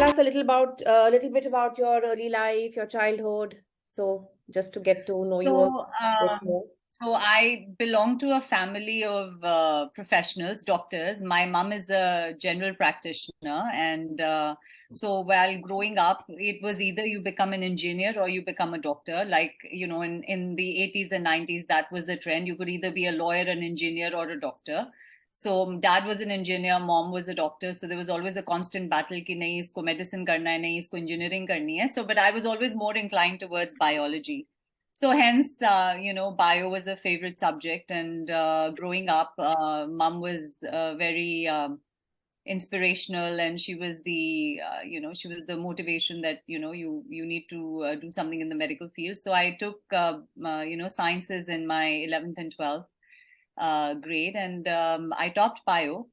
us a little bit about your early life, your childhood. So just to get to know you a So, bit um, more. so I belong to a family of professionals, doctors. My mom is a general practitioner, and so while growing up, it was either you become an engineer or you become a doctor. Like, in the 80s and 90s, that was the trend. You could either be a lawyer, an engineer, or a doctor. So dad was an engineer, mom was a doctor. So there was always a constant battle कि नहीं इसको medicine करना है, नहीं इसको engineering करनी है. So, but I was always more inclined towards biology. So hence, bio was a favorite subject, and growing up, mom was very inspirational, and she was she was the motivation that you need to do something in the medical field. So I took sciences in my 11th and 12th grade, and I topped bio.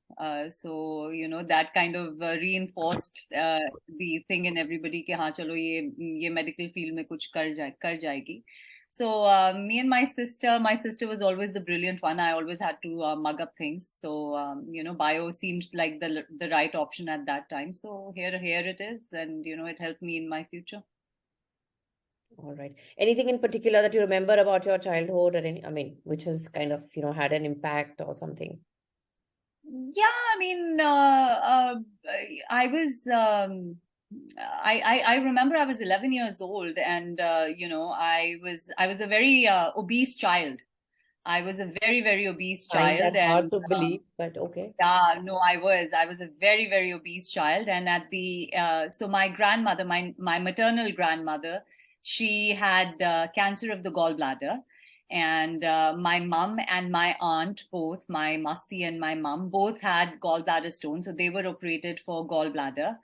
So that kind of reinforced the thing in everybody कि हाँ चलो ये medical field में कुछ कर जाएगी. So me and my sister was always the brilliant one. I always had to mug up things. So bio seemed like the right option at that time. So here it is, and it helped me in my future. All right. Anything in particular that you remember about your childhood, or which has kind of, had an impact or something? Yeah, I mean, I was. I remember I was 11 years old, and I was a very obese child. I was a very, very obese Find child, that hard and to believe, but okay. yeah, no, I was a very, very obese child. And at the so my grandmother, my maternal grandmother, she had cancer of the gallbladder, and my mum and my aunt, both my Masi and my mum, both had gallbladder stones, so they were operated for gallbladder.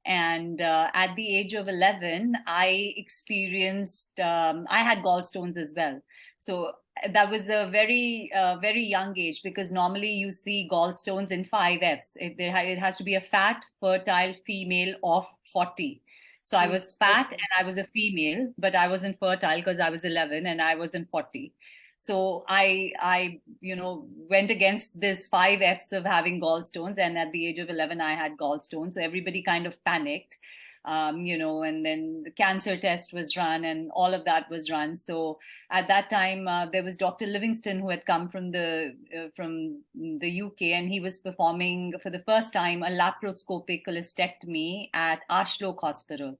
And at the age of 11, I experienced I had gallstones as well. So that was a very young age, because normally you see gallstones in 5Fs. It has to be a fat, fertile female of 40. So I was fat and I was a female, but I wasn't fertile because I was 11 and I wasn't 40. So I went against this 5Fs of having gallstones, and at the age of 11 I had gallstones. So everybody kind of panicked. And then the cancer test was run and all of that was run. So at that time, there was Dr. Livingston, who had come from the UK, and he was performing for the first time a laparoscopic cholecystectomy at Ashloke Hospital.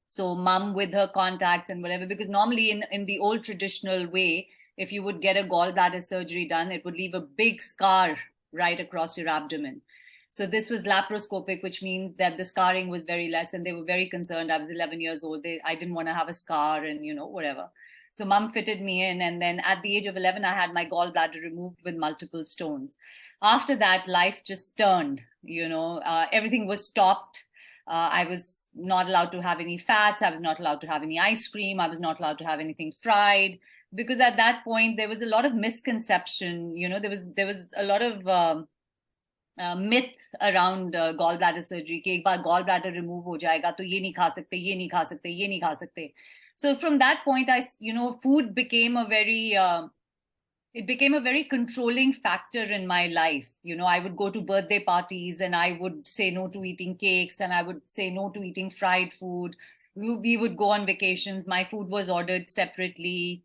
So mum, with her contacts and whatever, because normally in the old traditional way, if you would get a gallbladder surgery done, it would leave a big scar right across your abdomen. So this was laparoscopic, which means that the scarring was very less, and they were very concerned. I was 11 years old. I didn't want to have a scar, and whatever. So mum fitted me in, and then at the age of 11, I had my gallbladder removed with multiple stones. After that, life just turned. Everything was stopped. I was not allowed to have any fats. I was not allowed to have any ice cream. I was not allowed to have anything fried, because at that point there was a lot of misconception. There was a lot of myth around gallbladder surgery कि एक बार gallbladder remove हो जाएगा तो ये नहीं खा सकते, ये नहीं खा सकते, ये नहीं खा सकते. So from that point, food became it became a very controlling factor in my life. I would go to birthday parties and I would say no to eating cakes, and I would say no to eating fried food. We would go on vacations. My food was ordered separately.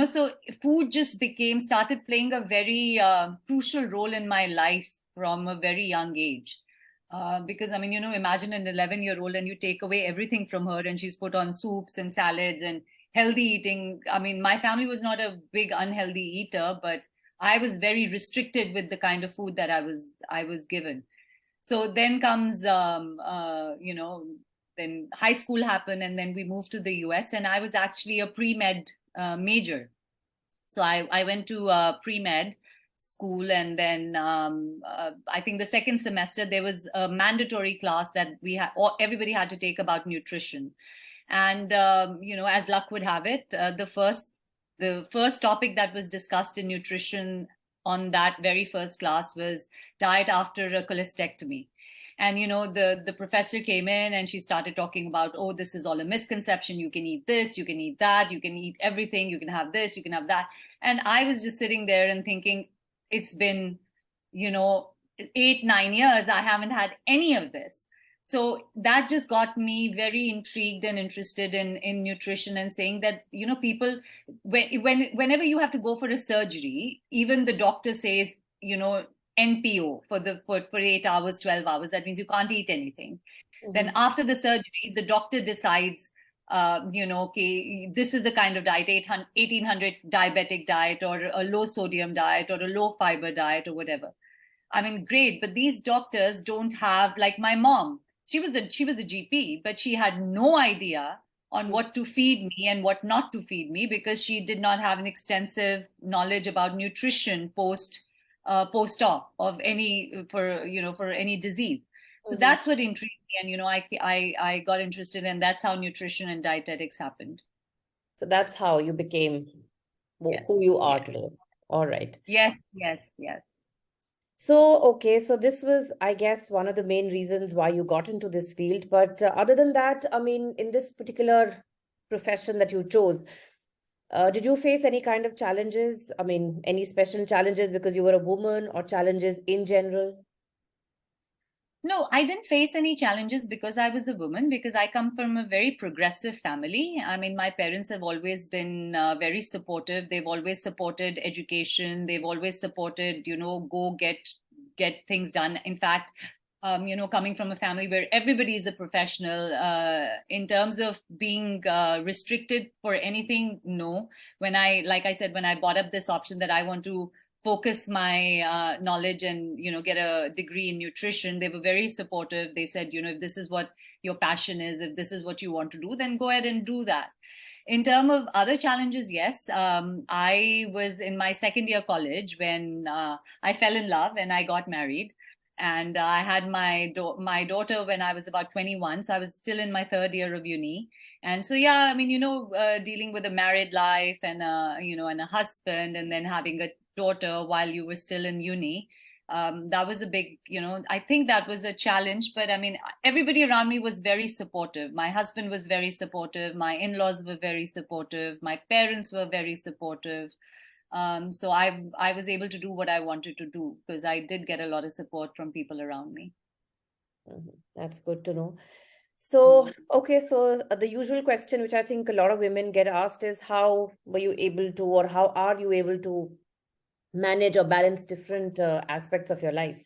So food just started playing a very crucial role in my life from a very young age. Because imagine an 11-year-old and you take away everything from her, and she's put on soups and salads and healthy eating. I mean, my family was not a big unhealthy eater, but I was very restricted with the kind of food that I was given. So then comes then high school happened, and then we moved to the US, and I was actually a pre-med major. So I went to pre-med school, and then I think the second semester there was a mandatory class that everybody had to take about nutrition. And as luck would have it, the first topic that was discussed in nutrition on that very first class was diet after a cholecystectomy. And the professor came in and she started talking about, oh, this is all a misconception. You can eat this, you can eat that, you can eat everything, you can have this, you can have that. And I was just sitting there and thinking, it's been 8-9 years, I haven't had any of this. So that just got me very intrigued and interested in nutrition, and saying that, people, whenever you have to go for a surgery, even the doctor says, NPO for 8 hours, 12 hours. That means you can't eat anything. Then after the surgery, the doctor decides, okay, this is the kind of diet, 1800 diabetic diet, or a low sodium diet, or a low fiber diet, or whatever. I mean, great, but these doctors don't have, like my mom. She was a GP, but she had no idea on what to feed me and what not to feed me, because she did not have an extensive knowledge about nutrition post-op of any for any disease. So that's what intrigued me, and I got interested, and that's how nutrition and dietetics happened. So that's how you became Yes. who you are Yes. today. All right. Yes, yes, yes. So, okay, so this was, I guess, one of the main reasons why you got into this field. But other than that, I mean, in this particular profession that you chose, did you face any kind of challenges? I mean, any special challenges because you were a woman, or challenges in general? No, I didn't face any challenges because I was a woman, because I come from a very progressive family. I mean, my parents have always been very supportive. They've always supported education. They've always supported, go get things done. In fact, coming from a family where everybody is a professional, in terms of being restricted for anything, no. Like I said, when I brought up this option that I want to focus my knowledge and get a degree in nutrition, they were very supportive. They said, if this is what your passion is, if this is what you want to do, then go ahead and do that. In terms of other challenges, yes, I was in my second year college when I fell in love and I got married, and I had my daughter when I was about 21, so I was still in my third year of uni. And so, yeah, I mean, dealing with a married life and and a husband, and then having a daughter while you were still in uni, that was a big, I think that was a challenge. But I mean, everybody around me was very supportive. My husband was very supportive. My in-laws were very supportive. My parents were very supportive. So I was able to do what I wanted to do, because I did get a lot of support from people around me. That's good to know. So, okay, so the usual question, which I think a lot of women get asked, is how were you able to, or how are you able to manage or balance different aspects of your life?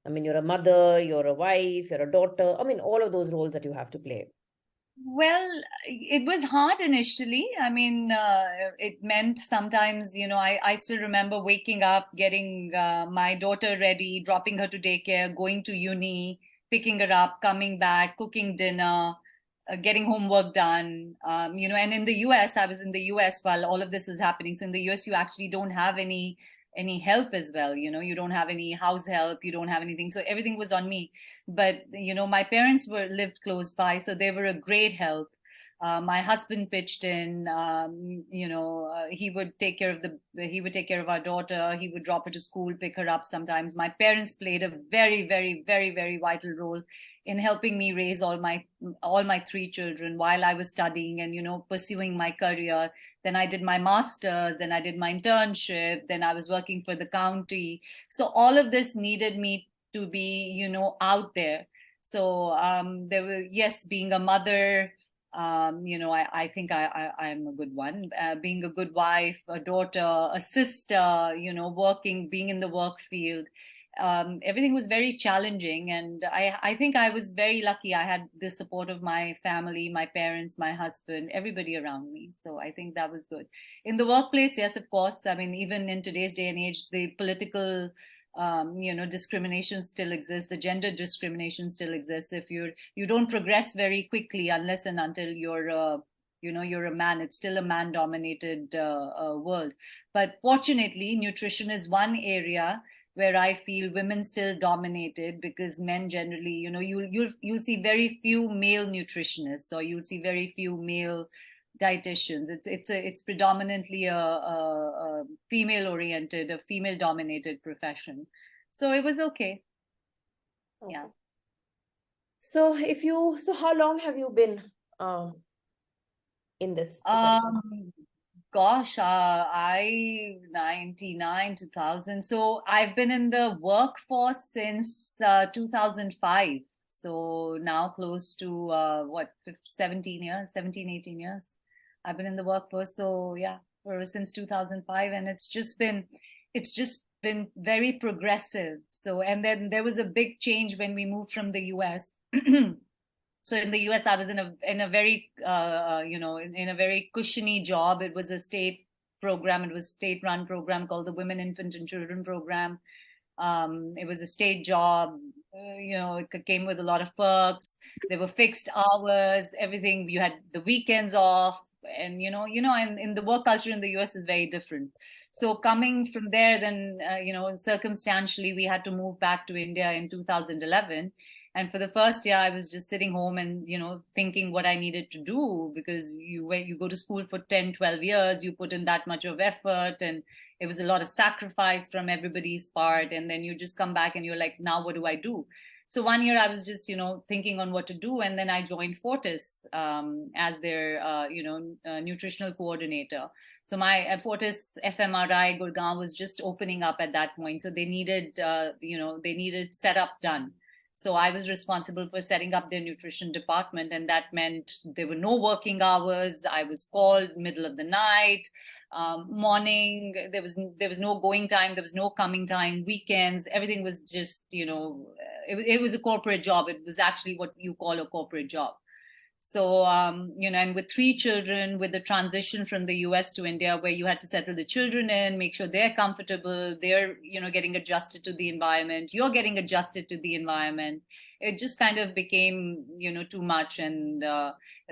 I mean, you're a mother, you're a wife, you're a daughter. I mean, all of those roles that you have to play. Well, it was hard initially. I mean, it meant sometimes, I still remember waking up, getting my daughter ready, dropping her to daycare, going to uni, picking her up, coming back, cooking dinner, getting homework done. And in the US, I was in the US while all of this was happening. So in the US, you actually don't have any help as well. You don't have any house help, you don't have anything. So everything was on me. But my parents lived close by, so they were a great help. My husband pitched in. He would take care of our daughter. He would drop her to school, pick her up sometimes. My parents played a very, very, very, very vital role in helping me raise all my three children while I was studying and pursuing my career. Then I did my master's, then I did my internship, then I was working for the county. So all of this needed me to be out there. So there were, yes, being a mother, I think I'm a good one. Being a good wife, a daughter, a sister, working, being in the work field, everything was very challenging. And I think I was very lucky. I had the support of my family, my parents, my husband, everybody around me. So I think that was good. In the workplace, yes, of course. I mean, even in today's day and age, the political discrimination still exists. The gender discrimination still exists. If you don't progress very quickly unless and until you're a man. It's still a man dominated world. But fortunately, nutrition is one area where I feel women still dominated, because men generally, you'll see very few male nutritionists, or you'll see very few male dietitians. It's predominantly a female oriented, a female dominated profession. So it was okay. Yeah. So how long have you been in this profession? Gosh, I 99, 2000. So I've been in the workforce since 2005. So now close to 17 years, 17, 18 years. I've been in the workforce. So yeah, since 2005, and it's just been very progressive. So, and then there was a big change when we moved from the US. So in the US, I was in a very in a very cushiony job. It was a state program. It was a state-run program called the Women, Infant, and Children Program. It was a state job. It came with a lot of perks. There were fixed hours. Everything. You had the weekends off, and and in the work culture in the US is very different. So coming from there, then circumstantially, we had to move back to India in 2011. And for the first year, I was just sitting home and, thinking what I needed to do, because when you go to school for 10, 12 years, you put in that much of effort, and it was a lot of sacrifice from everybody's part. And then you just come back and you're like, now what do I do? So one year I was just, thinking on what to do. And then I joined Fortis as their, nutritional coordinator. So my Fortis FMRI Gurgaon was just opening up at that point. So they needed, they needed setup done. So I was responsible for setting up their nutrition department, and that meant there were no working hours. I was called middle of the night, morning. There was no going time. There was no coming time. Weekends, everything was just it was a corporate job. It was actually what you call a corporate job. So, and with 3 children, with the transition from the US to India, where you had to settle the children in, make sure they're comfortable, they're, getting adjusted to the environment, you're getting adjusted to the environment. It just kind of became, too much. And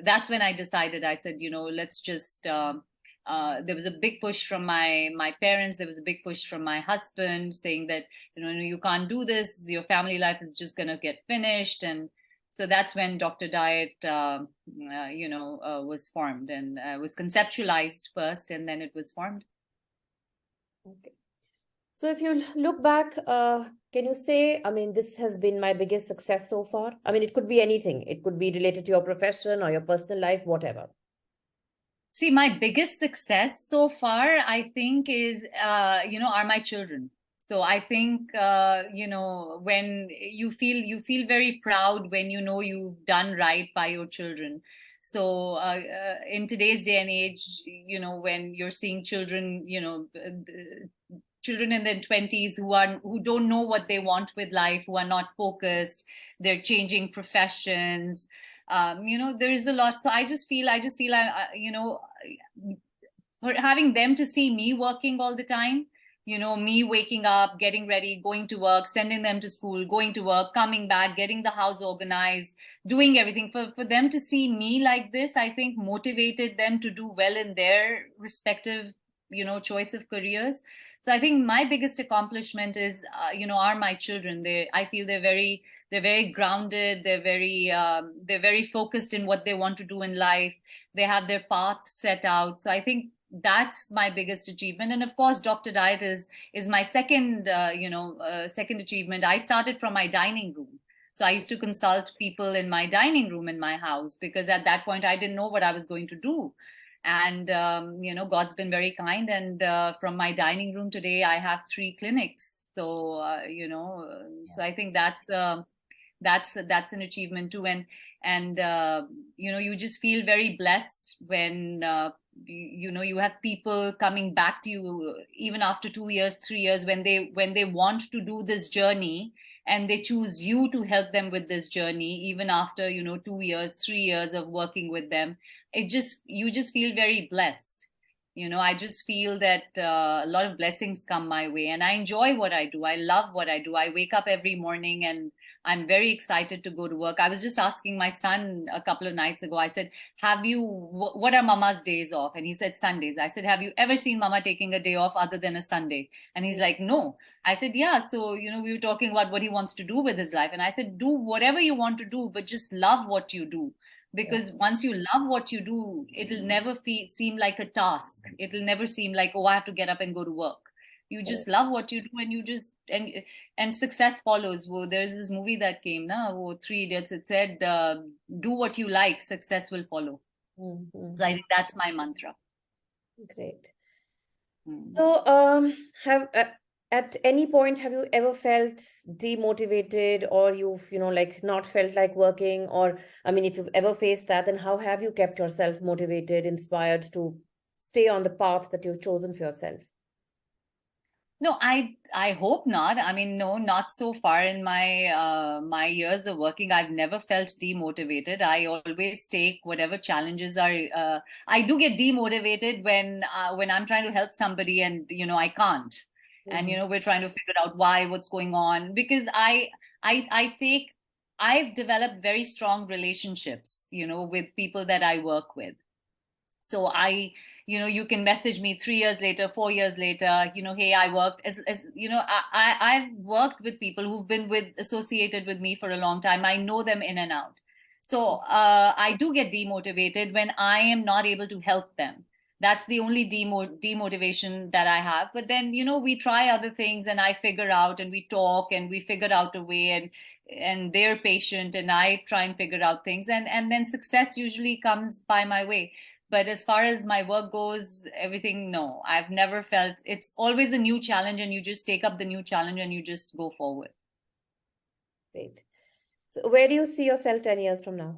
that's when I decided, I said, let's just, there was a big push from my parents. There was a big push from my husband saying that, you can't do this. Your family life is just going to get finished. And so that's when Dr. Diet, was formed, and was conceptualized first, and then it was formed. Okay. So if you look back, can you say, I mean, this has been my biggest success so far? I mean, it could be anything. It could be related to your profession or your personal life, whatever. See, my biggest success so far, I think, is, are my children. So I think, when you feel very proud when you've done right by your children. So in today's day and age, when you're seeing children, children in their 20s who don't know what they want with life, who are not focused, they're changing professions. There is a lot. So I just feel for having them to see me working all the time, me waking up, getting ready, going to work, sending them to school, going to work, coming back, getting the house organized, doing everything, for them to see me like this, I think motivated them to do well in their respective, choice of careers. So I think my biggest accomplishment is, are my children. I feel they're very grounded. They're very focused in what they want to do in life. They have their path set out. So I think that's my biggest achievement. And of course, Dr. Diet is my second second achievement. I started from my dining room. So I used to consult people in my dining room in my house, because at that point I didn't know what I was going to do. And God's been very kind, and from my dining room today I have 3 clinics. So so I think that's an achievement too. And you just feel very blessed when you have people coming back to you even after 2 years, 3 years, when they want to do this journey, and they choose you to help them with this journey, even after 2 years, 3 years of working with them. You just feel very blessed. I just feel that a lot of blessings come my way, and I enjoy what I do. I love what I do. I wake up every morning and I'm very excited to go to work. I was just asking my son a couple of nights ago, I said, what are mama's days off? And he said, Sundays. I said, have you ever seen mama taking a day off other than a Sunday? And he's like, no. I said, yeah. So, we were talking about what he wants to do with his life. And I said, do whatever you want to do, but just love what you do. Because once you love what you do, it'll never seem like a task. It'll never seem like, oh, I have to get up and go to work. You just love what you do, and you just and success follows. Well, there's this movie that came now, 3 Idiots. It said, do what you like, success will follow. Mm-hmm. So I think that's my mantra. Great. So at any point, have you ever felt demotivated, or you've, like not felt like working? Or, I mean, if you've ever faced that, then how have you kept yourself motivated, inspired to stay on the path that you've chosen for yourself? No, I hope not. I mean, no, not so far in my years of working. I've never felt demotivated. I always take whatever challenges are. I do get demotivated when I'm trying to help somebody and I can't, and Mm-hmm. we're trying to figure out why, what's going on, because I've developed very strong relationships, with people that I work with. So you can message me 3 years later, 4 years later, hey, I worked as I've worked with people who've been associated with me for a long time. I know them in and out. So I do get demotivated when I am not able to help them. That's the only demotivation that I have. But then, we try other things, and I figure out, and we talk, and we figure out a way, and they're patient, and I try and figure out things, and then success usually comes by my way. But as far as my work goes, everything, no, I've never felt. It's always a new challenge, and you just take up the new challenge and you just go forward. Great. So where do you see yourself 10 years from now?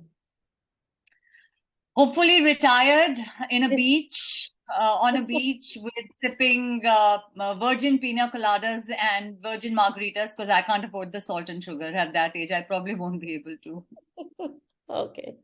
Hopefully retired in a beach, on a beach with sipping virgin pina coladas and virgin margaritas, because I can't afford the salt and sugar at that age. I probably won't be able to. Okay.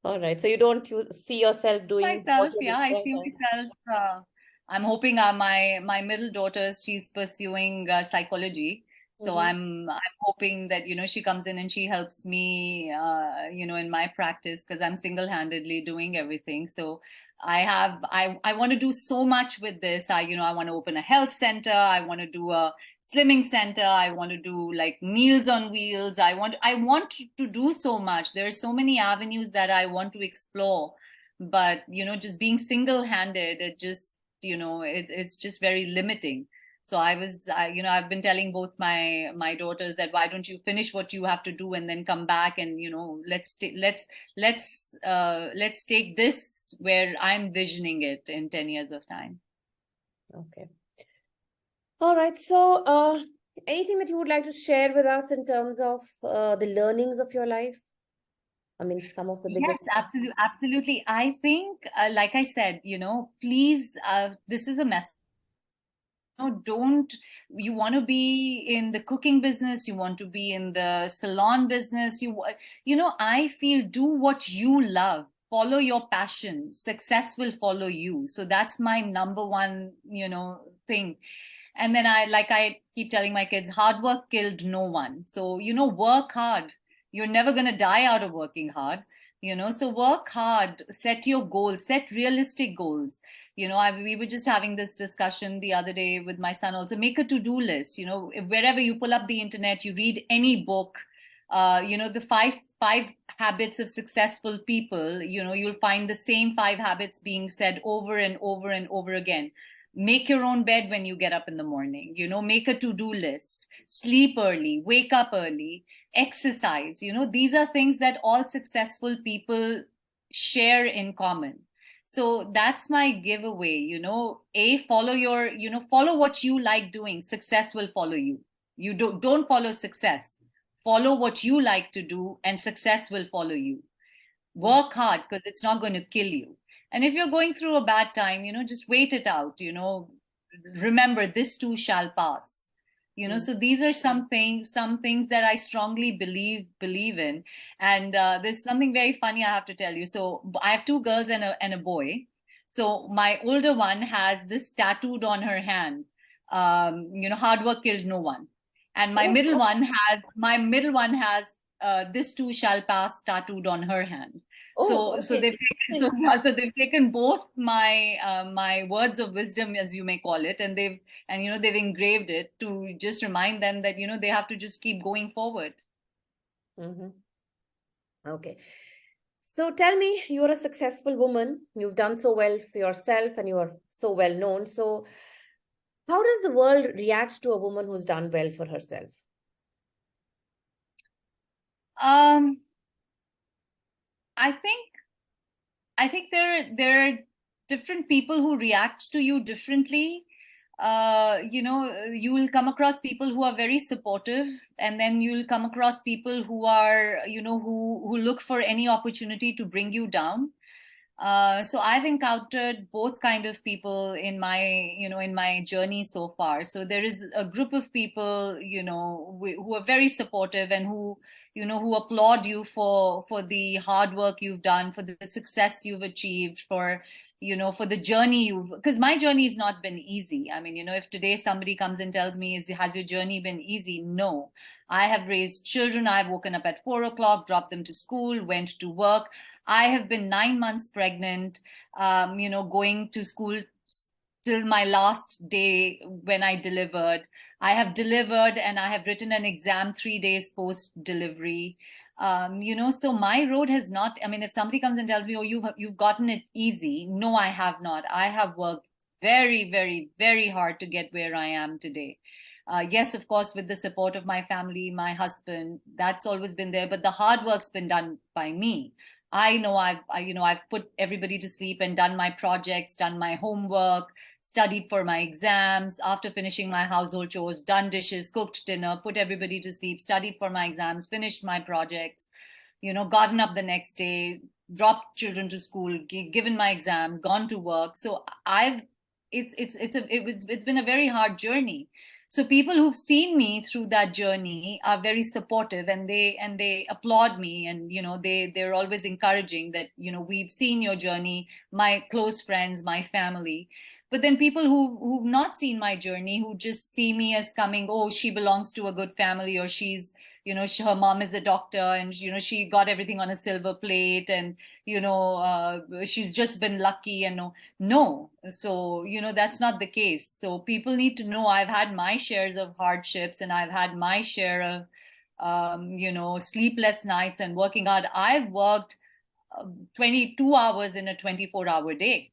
All right. So you don't see yourself doing what Myself, you're yeah, doing I right see now? myself. I'm hoping my middle daughter, she's pursuing psychology, so Mm-hmm. I'm hoping that she comes in and she helps me in my practice, because I'm single-handedly doing everything. So I want to do so much with this. I want to open a health center. I want to do a slimming center. I want to do like meals on wheels. I want to do so much. There are so many avenues that I want to explore, but just being single-handed, it just it's just very limiting. So I've been telling both my daughters that, why don't you finish what you have to do and then come back, and let's take this where I'm visioning it in 10 years of time. Okay. All right. So, anything that you would like to share with us in terms of the learnings of your life? I mean, some of the Yes, biggest. absolutely, absolutely. I think, like I said, please, this is a message. Don't You want to be in the cooking business, you want to be in the salon business, I feel, do what you love, follow your passion, success will follow you. So that's my number one thing. And then I keep telling my kids, hard work killed no one. So work hard. You're never going to die out of working hard. So work hard, set your goals, set realistic goals. We were just having this discussion the other day with my son also. Make a to-do list. Wherever you pull up the internet, you read any book, the five habits of successful people, you'll find the same 5 habits being said over and over and over again. Make your own bed when you get up in the morning. Make a to-do list. Sleep early, wake up early, exercise. These are things that all successful people share in common. So that's my giveaway. Follow what you like doing. Success will follow you. You don't follow success. Follow what you like to do, and success will follow you. Work hard, because it's not going to kill you. And if you're going through a bad time, just wait it out. Remember, this too shall pass. Mm. So these are some things that I strongly believe in. And there's something very funny I have to tell you. So I have 2 girls and a boy. So my older one has this tattooed on her hand. Hard work killed no one. And my Oh, middle one has this too shall pass tattooed on her hand. oh, So okay. they've taken, so yeah, so they've taken both my words of wisdom, as you may call it, and they've engraved it to just remind them that they have to just keep going forward. Mm-hmm. Okay. So tell me, you're a successful woman. You've done so well for yourself and you're so well known. So how does the world react to a woman who's done well for herself? Um, I think I think there are different people who react to you differently. you will come across people who are very supportive, and then you'll come across people who are, who look for any opportunity to bring you down. So I've encountered both kind of people in my, in my journey so far. So there is a group of people, who are very supportive, and who applaud you for the hard work you've done, for the success you've achieved, for the journey because my journey has not been easy. I mean, if today somebody comes and tells me, has your journey been easy? No. I have raised children. I've woken up at 4 o'clock, dropped them to school, went to work. I have been 9 months pregnant, going to school till my last day when I delivered. I have delivered and I have written an exam 3 days post delivery. So my road has not, I mean, if somebody comes and tells me, oh, you've gotten it easy. No, I have not. I have worked very, very, very hard to get where I am today. Yes, of course, with the support of my family, my husband, that's always been there, but the hard work's been done by me. I know I've put everybody to sleep and done my projects, done my homework, studied for my exams, after finishing my household chores, done dishes, cooked dinner, put everybody to sleep, studied for my exams, finished my projects, gotten up the next day, dropped children to school, given my exams, gone to work. So it's been a very hard journey. So people who've seen me through that journey are very supportive, and they applaud me, and they're always encouraging that we've seen your journey, my close friends, my family. But then people who've not seen my journey, who just see me as coming, oh, she belongs to a good family, or she's, her mom is a doctor, and she got everything on a silver plate, and she's just been lucky, and no. So that's not the case. So people need to know I've had my shares of hardships, and I've had my share of sleepless nights and working hard. I've worked 22 hours in a 24-hour day.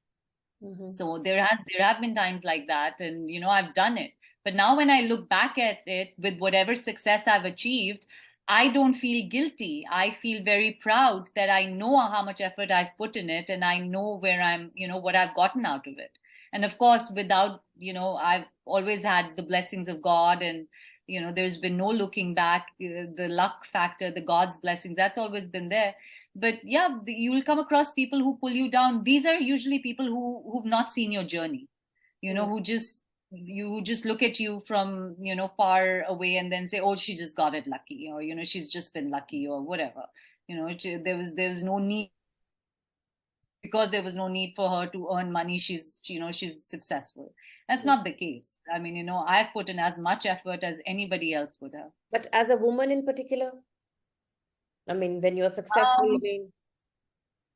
Mm-hmm. So there have been times like that, and I've done it. But now when I look back at it with whatever success I've achieved, I don't feel guilty. I feel very proud that I know how much effort I've put in it, and I know where I'm, what I've gotten out of it. And of course, without, I've always had the blessings of God, and there's been no looking back. The luck factor, the God's blessing, that's always been there. But yeah, you will come across people who pull you down. These are usually people who've not seen your journey, who just look at you from far away, and then say, oh, she just got it lucky, or she's just been lucky, or whatever. There was no need, because there was no need for her to earn money, she's successful. That's not the case. I mean, I've put in as much effort as anybody else would have. But as a woman in particular, I mean, when you're successful, I mean,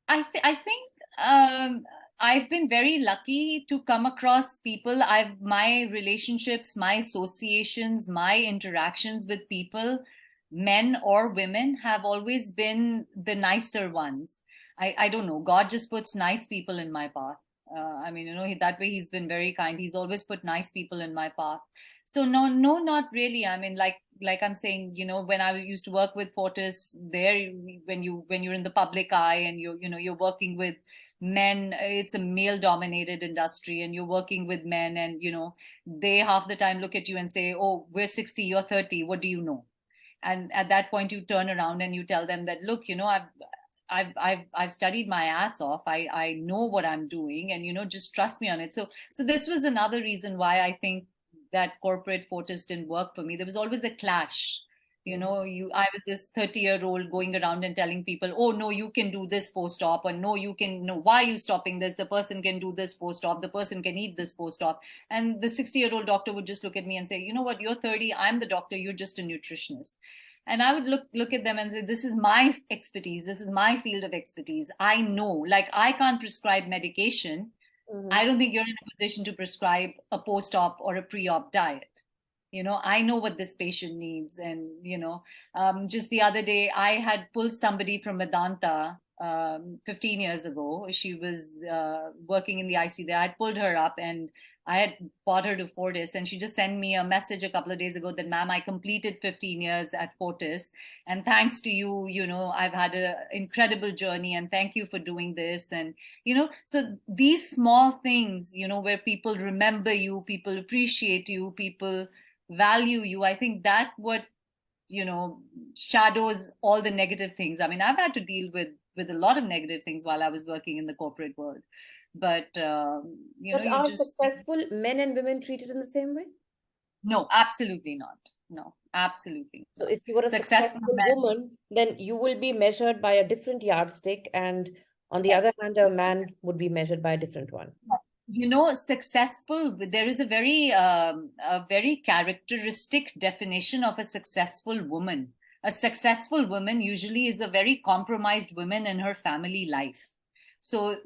I think I've been very lucky to come across people. My relationships, my associations, my interactions with people, men or women, have always been the nicer ones. I don't know. God just puts nice people in my path. I mean, that way he's been very kind. He's always put nice people in my path. So no, not really. I mean, like I'm saying, when I used to work with Fortis, there, when you're in the public eye, and you're working with men, it's a male dominated industry, and you're working with men, and they half the time look at you and say, oh, we're 60, you're 30, what do you know? And at that point you turn around and you tell them that, look, I've studied my ass off. I know what I'm doing, and just trust me on it. So this was another reason why I think that corporate Fortis didn't work for me. There was always a clash. I was this 30-year-old going around and telling people, oh no, you can do this post-op, or no, you can, no, why are you stopping this? The person can do this post-op, the person can eat this post-op. And the 60-year-old doctor would just look at me and say, you know what, you're 30, I'm the doctor, you're just a nutritionist. And I would look at them and say, this is my expertise, this is my field of expertise. I know, like, I can't prescribe medication. I don't think you're in a position to prescribe a post-op or a pre-op diet. I know what this patient needs. And just the other day I had pulled somebody from Vedanta 15 years ago. She was working in the ICU there. I pulled her up, and I had bought her to Fortis, and she just sent me a message a couple of days ago that, ma'am, I completed 15 years at Fortis. And thanks to you, I've had an incredible journey, and thank you for doing this. And, so these small things, where people remember you, people appreciate you, people value you, I think that what, shadows all the negative things. I mean, I've had to deal with a lot of negative things while I was working in the corporate world. But But you are just successful men and women treated in the same way? no, absolutely not. No, absolutely So not. if you were a Successful successful men. woman, then you will be measured by a different yardstick, and on the Yes. other hand, a man would be measured by a different one. Successful, there is a very characteristic definition of a successful woman. A successful woman usually is a very compromised woman in her family life. So,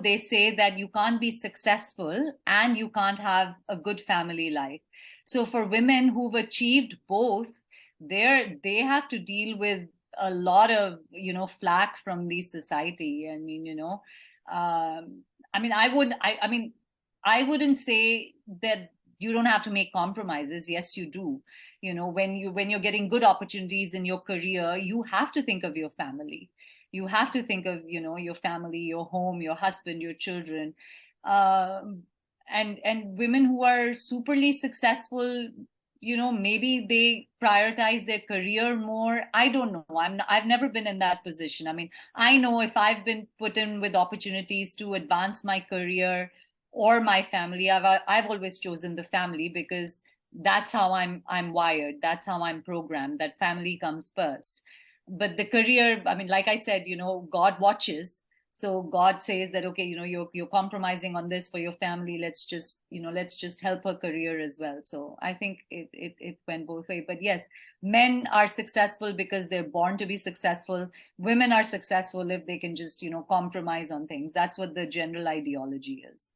they say that you can't be successful and you can't have a good family life. So for women who've achieved both, they have to deal with a lot of, flack from the society. I mean, I mean, I wouldn't say that you don't have to make compromises. Yes, you do. When you're getting good opportunities in your career, you have to think of your family. You have to think of, your family, your home, your husband, your children. And women who are superly successful, maybe they prioritize their career more. I don't know. I've never been in that position. I mean, I know if I've been put in with opportunities to advance my career or my family, I've always chosen the family, because that's how I'm wired. That's how I'm programmed. That family comes first. But the career, I mean, like I said, God watches. So God says that, okay, you're compromising on this for your family. Let's just help her career as well. So I think it went both ways. But yes, men are successful because they're born to be successful. Women are successful if they can just, compromise on things. That's what the general ideology is.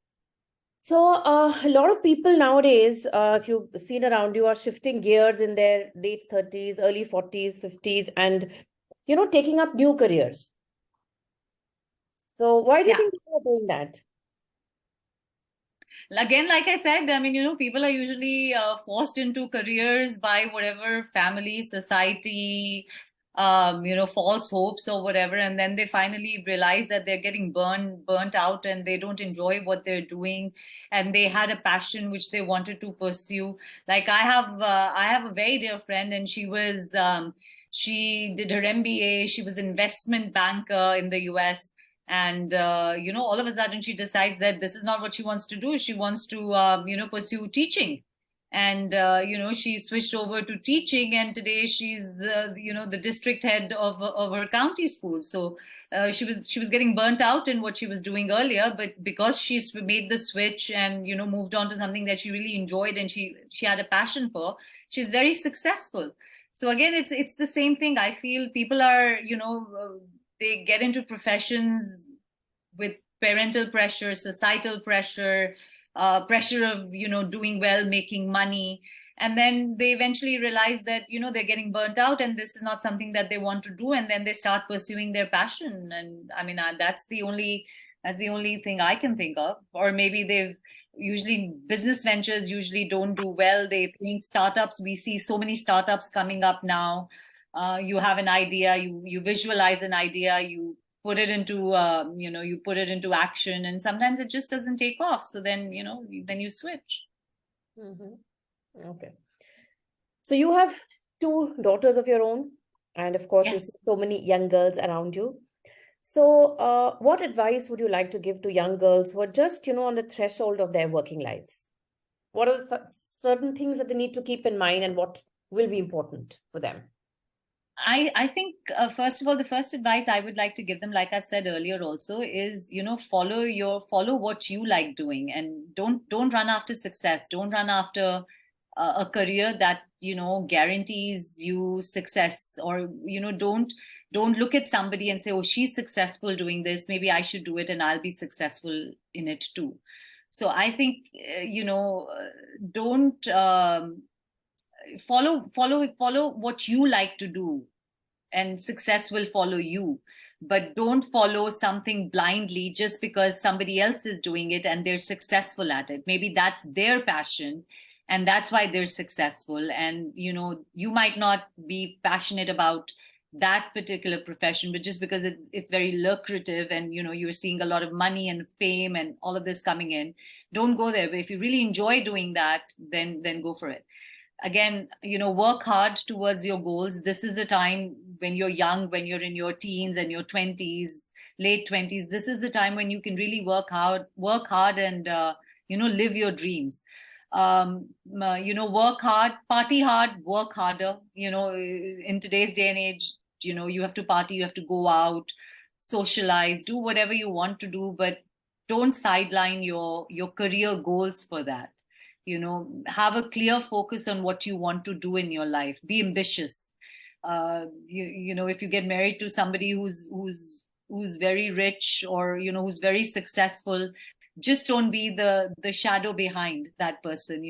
So a lot of people nowadays, if you've seen around you, are shifting gears in their late 30s, early 40s, 50s, and taking up new careers. So why do you Yeah. think people are doing that? Again, like I said, I mean, people are usually forced into careers by whatever family, society, false hopes or whatever, and then they finally realize that they're getting burnt out, and they don't enjoy what they're doing, and they had a passion which they wanted to pursue. Like I have a very dear friend, and she did her MBA. She was investment banker in the US, and all of a sudden she decides that this is not what she wants to do. She wants to pursue teaching, and she switched over to teaching, and today she's the district head of her county school. So she was getting burnt out in what she was doing earlier, but because she's made the switch and moved on to something that she really enjoyed and she had a passion for, she's very successful. So again, it's the same thing. I feel people are they get into professions with parental pressure, societal pressure, pressure of doing well, making money, and then they eventually realize that they're getting burnt out and this is not something that they want to do, and then they start pursuing their passion. And I mean, that's the only thing I can think of. Or maybe they've usually business ventures usually don't do well. They think startups. We see so many startups coming up now. You have an idea, you visualize an idea, you put it into action, and sometimes it just doesn't take off. So then then you switch. Okay. So you have two daughters of your own, and of course, you Yes. see so many young girls around you. So, what advice would you like to give to young girls who are just, on the threshold of their working lives? What are the certain things that they need to keep in mind, and what will be important for them? I think first of all, the first advice I would like to give them, like I've said earlier also, is follow what you like doing, and don't run after success. Don't run after a career that guarantees you success. Or don't look at somebody and say, oh, she's successful doing this, maybe I should do it and I'll be successful in it too. So I think don't follow what you like to do, and success will follow you. But don't follow something blindly just because somebody else is doing it and they're successful at it. Maybe that's their passion and that's why they're successful. And, you might not be passionate about that particular profession, but just because it's very lucrative and, you're seeing a lot of money and fame and all of this coming in, don't go there. But if you really enjoy doing that, then go for it. Again, work hard towards your goals. This is the time when you're young, when you're in your teens and your 20s, late 20s. This is the time when you can really work hard and, live your dreams. Work hard, party hard, work harder. In today's day and age, you have to party, you have to go out, socialize, do whatever you want to do, but don't sideline your career goals for that. Have a clear focus on what you want to do in your life. Be ambitious. If you get married to somebody who's very rich or who's very successful, just don't be the shadow behind that person.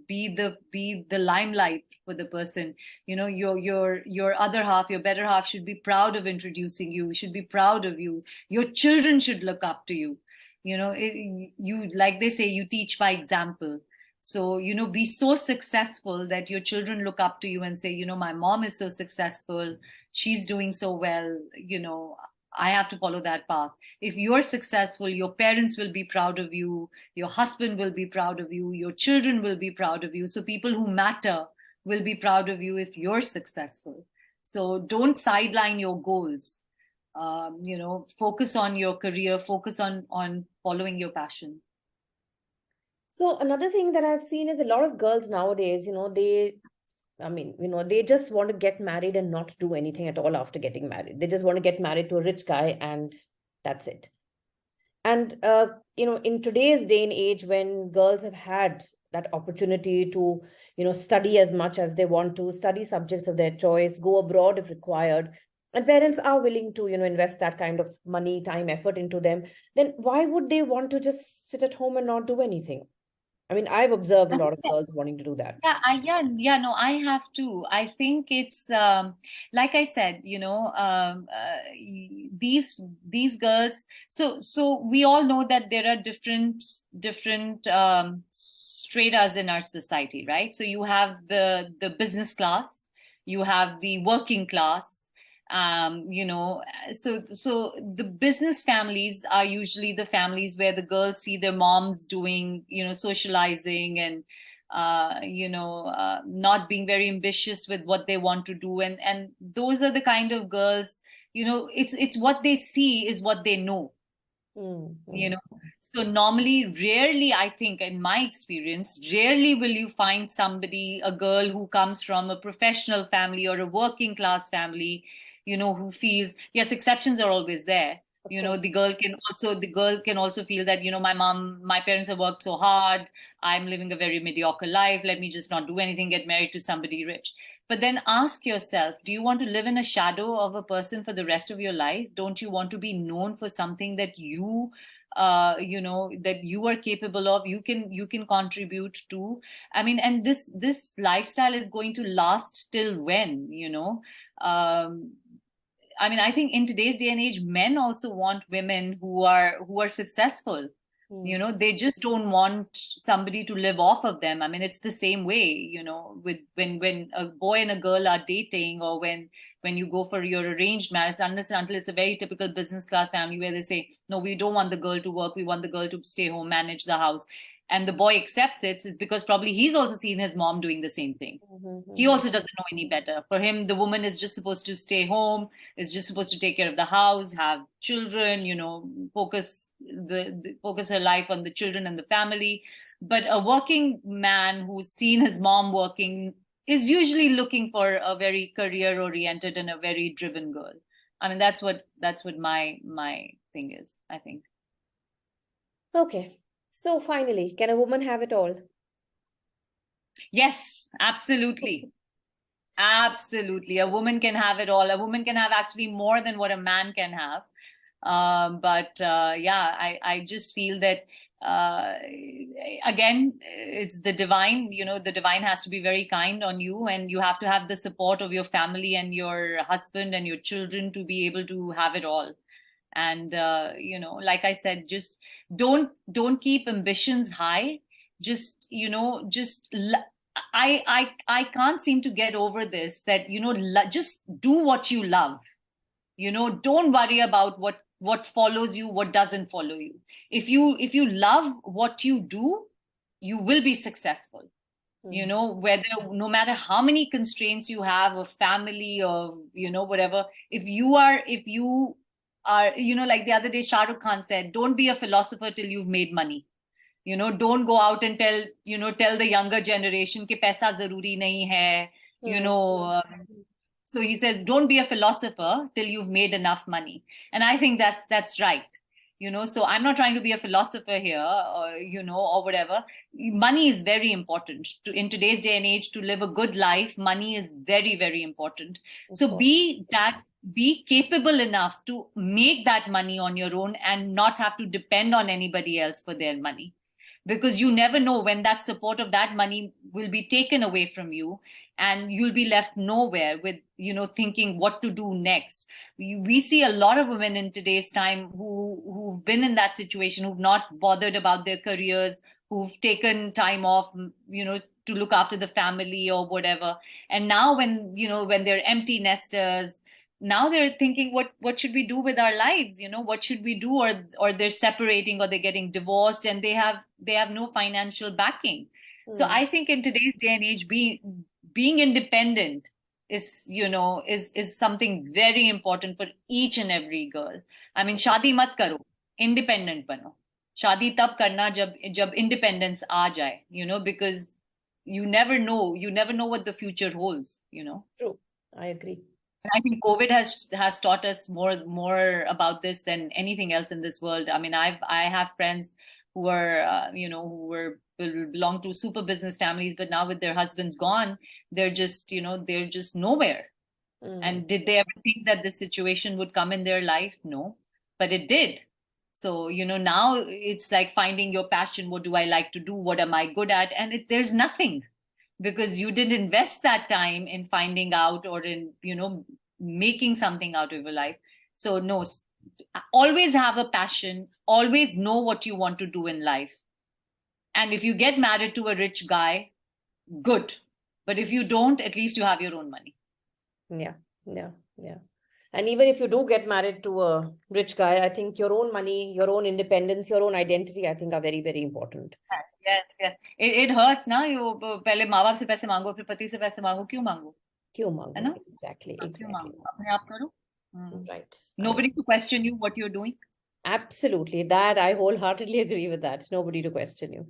Be the limelight for the person. Your other half, your better half, should be proud of introducing you, should be proud of you. Your children should look up to you. You, like they say, you teach by example. So, be so successful that your children look up to you and say, my mom is so successful, she's doing so well, I have to follow that path. If you're successful, your parents will be proud of you, your husband will be proud of you, your children will be proud of you. So people who matter will be proud of you if you're successful. So don't sideline your goals. Focus on your career, focus on following your passion. So another thing that I've seen is a lot of girls nowadays, they just want to get married and not do anything at all after getting married. They just want to get married to a rich guy and that's it. And, in today's day and age, when girls have had that opportunity to, study as much as they want to, study subjects of their choice, go abroad if required, and parents are willing to, invest that kind of money, time, effort into them, then why would they want to just sit at home and not do anything? I mean, I've observed a lot of girls wanting to do that. No, I have to. I think it's like I said, these girls. So we all know that there are different stratas in our society, right? So you have the business class, you have the working class. So the business families are usually the families where the girls see their moms doing, socializing and, not being very ambitious with what they want to do. And those are the kind of girls, it's what they see is what they know, Mm-hmm. So normally, rarely, I think, in my experience, rarely will you find somebody, a girl who comes from a professional family or a working class family, who feels, yes, exceptions are always there. The girl can also feel that, my parents have worked so hard. I'm living a very mediocre life. Let me just not do anything, get married to somebody rich. But then ask yourself, do you want to live in a shadow of a person for the rest of your life? Don't you want to be known for something that that you are capable of, you can contribute to? I mean, and this lifestyle is going to last till when? I mean, I think in today's day and age, men also want women who are successful. They just don't want somebody to live off of them. I mean, it's the same way, with when a boy and a girl are dating, or when you go for your arranged marriage, until it's a very typical business class family where they say, no, we don't want the girl to work, we want the girl to stay home, manage the house. And the boy accepts it, is because probably he's also seen his mom doing the same thing. Mm-hmm. He also doesn't know any better. For him, the woman is just supposed to stay home, is just supposed to take care of the house, have children, focus her life on the children and the family. But a working man who's seen his mom working is usually looking for a very career oriented and a very driven girl. I mean, that's what my thing is, I think. Okay. So finally, can a woman have it all? Yes, absolutely. Absolutely. A woman can have it all. A woman can have actually more than what a man can have. I just feel that again, it's the divine. The divine has to be very kind on you, and you have to have the support of your family and your husband and your children to be able to have it all. And like I said, just don't keep ambitions high. Just I can't seem to get over this, that just do what you love. Don't worry about what follows you, what doesn't follow you. If you love what you do, you will be successful. Whether, no matter how many constraints you have of family, or whatever, if you are like the other day Shah Rukh Khan said, don't be a philosopher till you've made money. Don't go out and tell the younger generation ki paisa zaruri nahi hai. So he says, don't be a philosopher till you've made enough money. And I think that's right. So I'm not trying to be a philosopher here, or whatever. Money is very important in today's day and age. To live a good life, money is very, very important. So be capable enough to make that money on your own and not have to depend on anybody else for their money. Because you never know when that support of that money will be taken away from you, and you'll be left nowhere with thinking what to do next. We see a lot of women in today's time who've been in that situation, who've not bothered about their careers, who've taken time off to look after the family or whatever. And now when they're empty nesters, now they're thinking, what should we do with our lives? What should we do? Or they're separating, or they're getting divorced, and they have no financial backing. So I think in today's day and age, being independent is something very important for each and every girl. I mean, shadi mat karo, independent bano. Shadi tab karna jab independence aa jaye, because you never know what the future holds. True, I agree. And I think COVID has taught us more about this than anything else in this world. I mean, I have friends who are belong to super business families, but now with their husbands gone, they're just nowhere. And did they ever think that this situation would come in their life? No, but it did. So now it's like finding your passion. What do I like to do? What am I good at? And there's nothing. Because you didn't invest that time in finding out, or in making something out of your life. So no, always have a passion, always know what you want to do in life. And if you get married to a rich guy, good. But if you don't, at least you have your own money. Yeah. And even if you do get married to a rich guy, I think your own money, your own independence, your own identity, I think are very, very important. Yes. It hurts ना. पहले माँ बाप से पैसे मांगो, फिर पति से पैसे मांगो. क्यों मांगो? है ना? Exactly. क्यों मांगो? अपने आप करो. Right. Nobody to question you what you're doing. Absolutely. That I wholeheartedly agree with that. Nobody to question you.